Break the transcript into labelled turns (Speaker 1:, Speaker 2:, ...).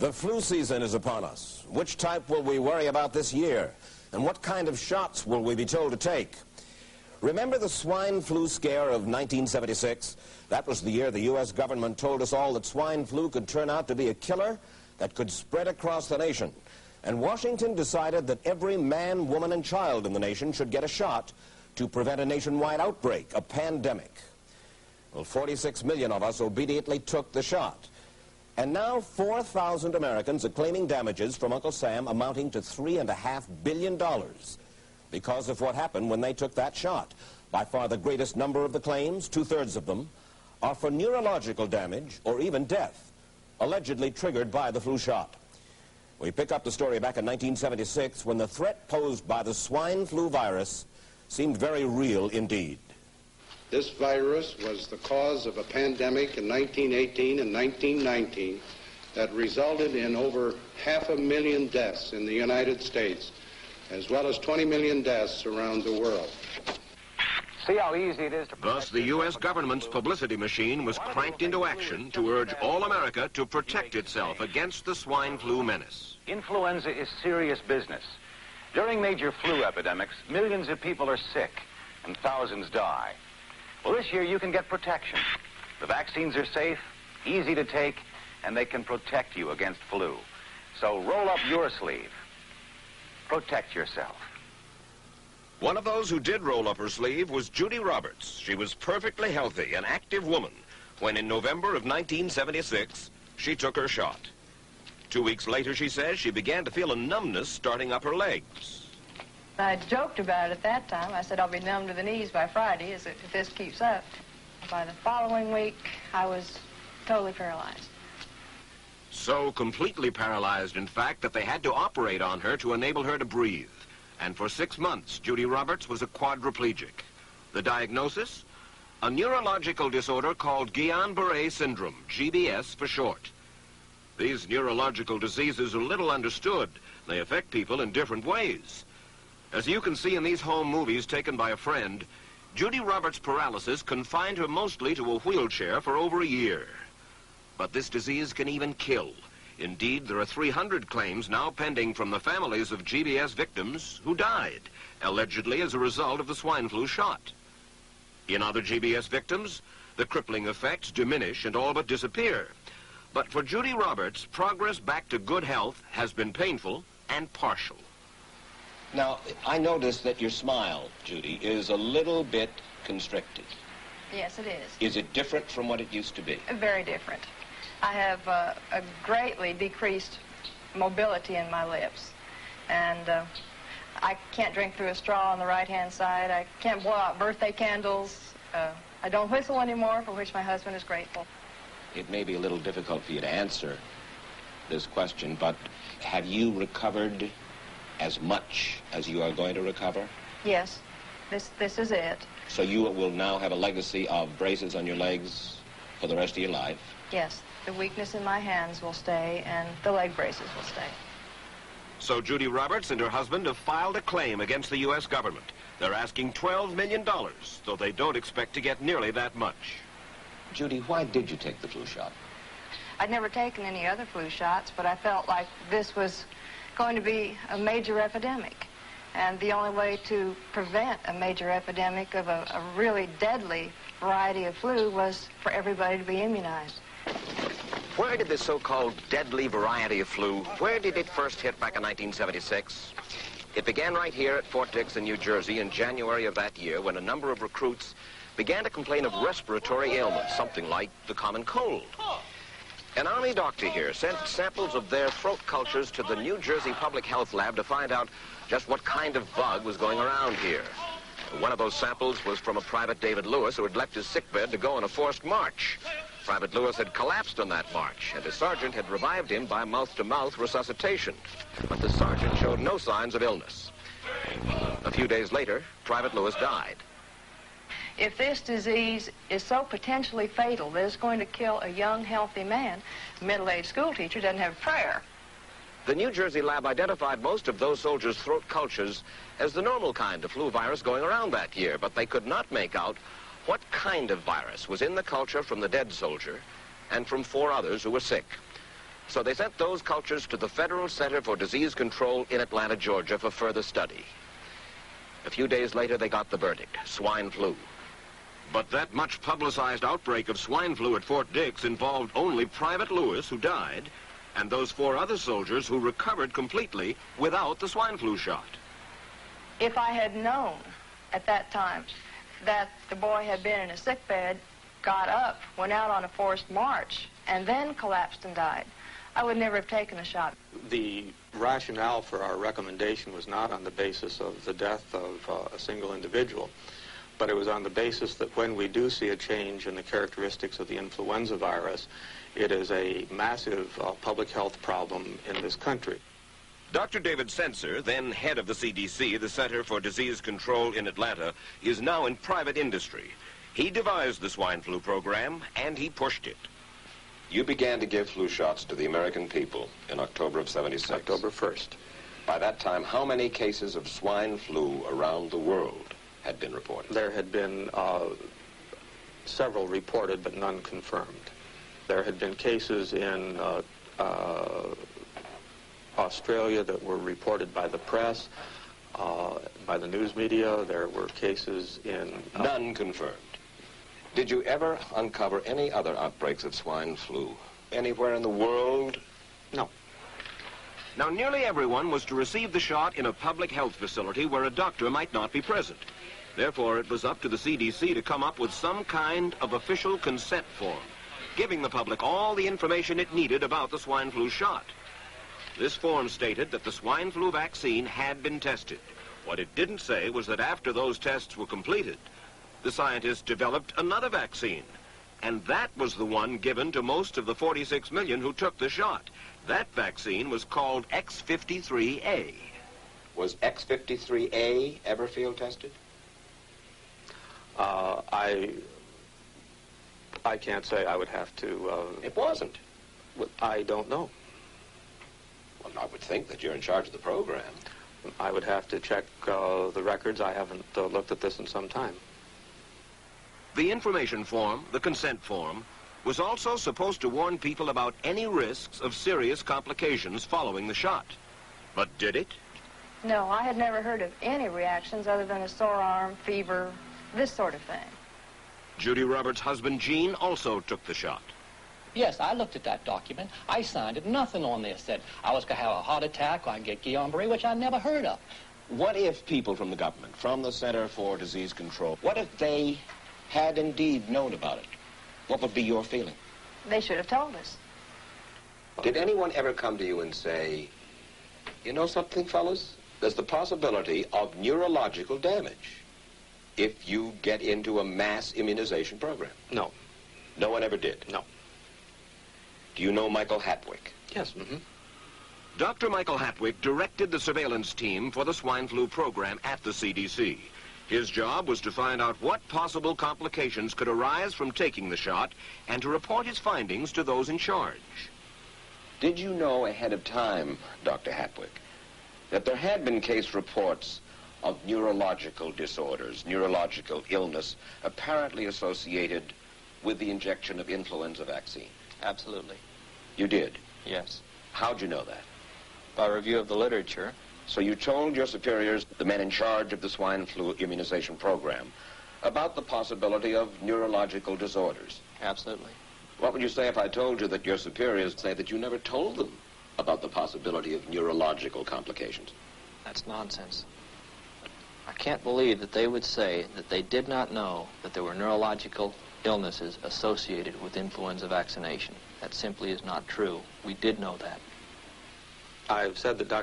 Speaker 1: The flu season is upon us. Which type will we worry about this year? And what kind of shots will we be told to take? Remember the swine flu scare of 1976? That was the year the U.S. government told us all that swine flu could turn out to be a killer that could spread across the nation. And Washington decided that every man, woman, and child in the nation should get a shot to prevent a nationwide outbreak, a pandemic. Well, 46 million of us obediently took the shot. And now 4,000 Americans are claiming damages from Uncle Sam amounting to $3.5 billion because of what happened when they took that shot. By far the greatest number of the claims, 2/3 of them, are for neurological damage or even death, allegedly triggered by the flu shot. We pick up the story back in 1976 when the threat posed by the swine flu virus seemed very real indeed.
Speaker 2: This virus was the cause of a pandemic in 1918 and 1919 that resulted in over 500,000 deaths in the United States, as well as 20 million deaths around the world.
Speaker 3: See how easy it is to
Speaker 4: Thus, the U.S. government's publicity machine was cranked into action to urge all America to protect itself against the swine flu menace.
Speaker 3: Influenza is serious business. During major flu epidemics, millions of people are sick and thousands die. Well, this year you can get protection. The vaccines are safe, easy to take, and they can protect you against flu. So roll up your sleeve. Protect yourself.
Speaker 4: One of those who did roll up her sleeve was Judy Roberts. She was perfectly healthy, an active woman, when in November of 1976, she took her shot. 2 weeks later, she says, she began to feel a numbness starting up her legs.
Speaker 5: I joked about it at that time. I said I'll be numb to the knees by Friday if this keeps up. By the following week, I was totally paralyzed.
Speaker 4: So completely paralyzed, in fact, that they had to operate on her to enable her to breathe. And for 6 months, Judy Roberts was a quadriplegic. The diagnosis? A neurological disorder called Guillain-Barré syndrome, GBS for short. These neurological diseases are little understood. They affect people in different ways. As you can see in these home movies taken by a friend, Judy Roberts' paralysis confined her mostly to a wheelchair for over a year. But this disease can even kill. Indeed, there are 300 claims now pending from the families of GBS victims who died, allegedly as a result of the swine flu shot. In other GBS victims, the crippling effects diminish and all but disappear. But for Judy Roberts, progress back to good health has been painful and partial.
Speaker 1: Now, I noticed that your smile, Judy, is a little bit constricted.
Speaker 5: Yes, it is.
Speaker 1: Is it different from what it used to be?
Speaker 5: Very different. I have a greatly decreased mobility in my lips. And I can't drink through a straw on the right-hand side. I can't blow out birthday candles. I don't whistle anymore, for which my husband is grateful.
Speaker 1: It may be a little difficult for you to answer this question, but have you recovered as much as you are going to recover?
Speaker 5: Yes, this is it.
Speaker 1: So you will now have a legacy of braces on your legs for the rest of your life?
Speaker 5: Yes, the weakness in my hands will stay and the leg braces will stay.
Speaker 4: So Judy Roberts and her husband have filed a claim against the U.S. government. They're asking $12 million, though they don't expect to get nearly that much.
Speaker 1: Judy, why did you take the flu shot?
Speaker 5: I'd never taken any other flu shots, but I felt like this was going to be a major epidemic. And the only way to prevent a major epidemic of a really deadly variety of flu was for everybody to be immunized.
Speaker 4: Where did this so-called deadly variety of flu, where did it first hit back in 1976? It began right here at Fort Dix in New Jersey in January of that year when a number of recruits began to complain of respiratory ailments, something like the common cold. An Army doctor here sent samples of their throat cultures to the New Jersey Public Health Lab to find out just what kind of bug was going around here. One of those samples was from a Private David Lewis who had left his sickbed to go on a forced march. Private Lewis had collapsed on that march, and his sergeant had revived him by mouth-to-mouth resuscitation. But the sergeant showed no signs of illness. A few days later, Private Lewis died.
Speaker 5: If this disease is so potentially fatal that it's going to kill a young, healthy man, a middle-aged school teacher doesn't have a prayer.
Speaker 4: The New Jersey lab identified most of those soldiers' throat cultures as the normal kind of flu virus going around that year, but they could not make out what kind of virus was in the culture from the dead soldier and from 4 others who were sick. So they sent those cultures to the Federal Center for Disease Control in Atlanta, Georgia for further study. A few days later, they got the verdict: swine flu. But that much publicized outbreak of swine flu at Fort Dix involved only Private Lewis, who died, and those 4 other soldiers who recovered completely without the swine flu shot.
Speaker 5: If I had known at that time that the boy had been in a sick bed, got up, went out on a forced march, and then collapsed and died, I would never have taken the shot.
Speaker 6: The rationale for our recommendation was not on the basis of the death of a single individual, but it was on the basis that when we do see a change in the characteristics of the influenza virus, it is a massive public health problem in this country.
Speaker 4: Dr. David Senser, then head of the CDC, the Center for Disease Control in Atlanta, is now in private industry. He devised the swine flu program, and he pushed it.
Speaker 1: You began to give flu shots to the American people in October of '76.
Speaker 6: October 1st.
Speaker 1: By that time, how many cases of swine flu around the world had been reported?
Speaker 6: There had been several reported, but none confirmed. There had been cases in Australia that were reported by the press, by the news media. There were cases in...
Speaker 1: None confirmed. Did you ever uncover any other outbreaks of swine flu anywhere in the world?
Speaker 6: No.
Speaker 4: Now, nearly everyone was to receive the shot in a public health facility where a doctor might not be present. Therefore, it was up to the CDC to come up with some kind of official consent form, giving the public all the information it needed about the swine flu shot. This form stated that the swine flu vaccine had been tested. What it didn't say was that after those tests were completed, the scientists developed another vaccine, and that was the one given to most of the 46 million who took the shot. That vaccine was called X53A.
Speaker 1: Was X53A ever field tested?
Speaker 6: I can't say. I would have to...
Speaker 1: It wasn't.
Speaker 6: I don't know.
Speaker 1: Well, I would think that you're in charge of the program.
Speaker 6: I would have to check the records. I haven't looked at this in some time.
Speaker 4: The information form, the consent form, was also supposed to warn people about any risks of serious complications following the shot. But did it?
Speaker 5: No, I had never heard of any reactions other than a sore arm, fever, this sort of thing.
Speaker 4: Judy Roberts' husband, Gene, also took the shot.
Speaker 7: Yes, I looked at that document. I signed it. Nothing on there said I was going to have a heart attack or I'd get Guillain-Barré, which I never heard of.
Speaker 1: What if people from the government, from the Center for Disease Control, what if they had indeed known about it? What would be your feeling?
Speaker 5: They should have told us.
Speaker 1: Did anyone ever come to you and say, you know something, fellas? There's the possibility of neurological damage if you get into a mass immunization program?
Speaker 6: No.
Speaker 1: No one ever did?
Speaker 6: No.
Speaker 1: Do you know Michael Hatwick?
Speaker 6: Yes. Mm-hmm.
Speaker 4: Dr. Michael Hatwick directed the surveillance team for the swine flu program at the CDC. His job was to find out what possible complications could arise from taking the shot and to report his findings to those in charge.
Speaker 1: Did you know ahead of time, Dr. Hatwick, that there had been case reports of neurological disorders, neurological illness, apparently associated with the injection of influenza vaccine?
Speaker 8: Absolutely.
Speaker 1: You did?
Speaker 8: Yes.
Speaker 1: How'd you know that?
Speaker 8: By review of the literature.
Speaker 1: So you told your superiors, the men in charge of the swine flu immunization program, about the possibility of neurological disorders?
Speaker 8: Absolutely.
Speaker 1: What would you say if I told you that your superiors say that you never told them about the possibility of neurological complications?
Speaker 8: That's nonsense. I can't believe that they would say that they did not know that there were neurological illnesses associated with influenza vaccination. That simply is not true. We did know that.
Speaker 6: I've said that Dr.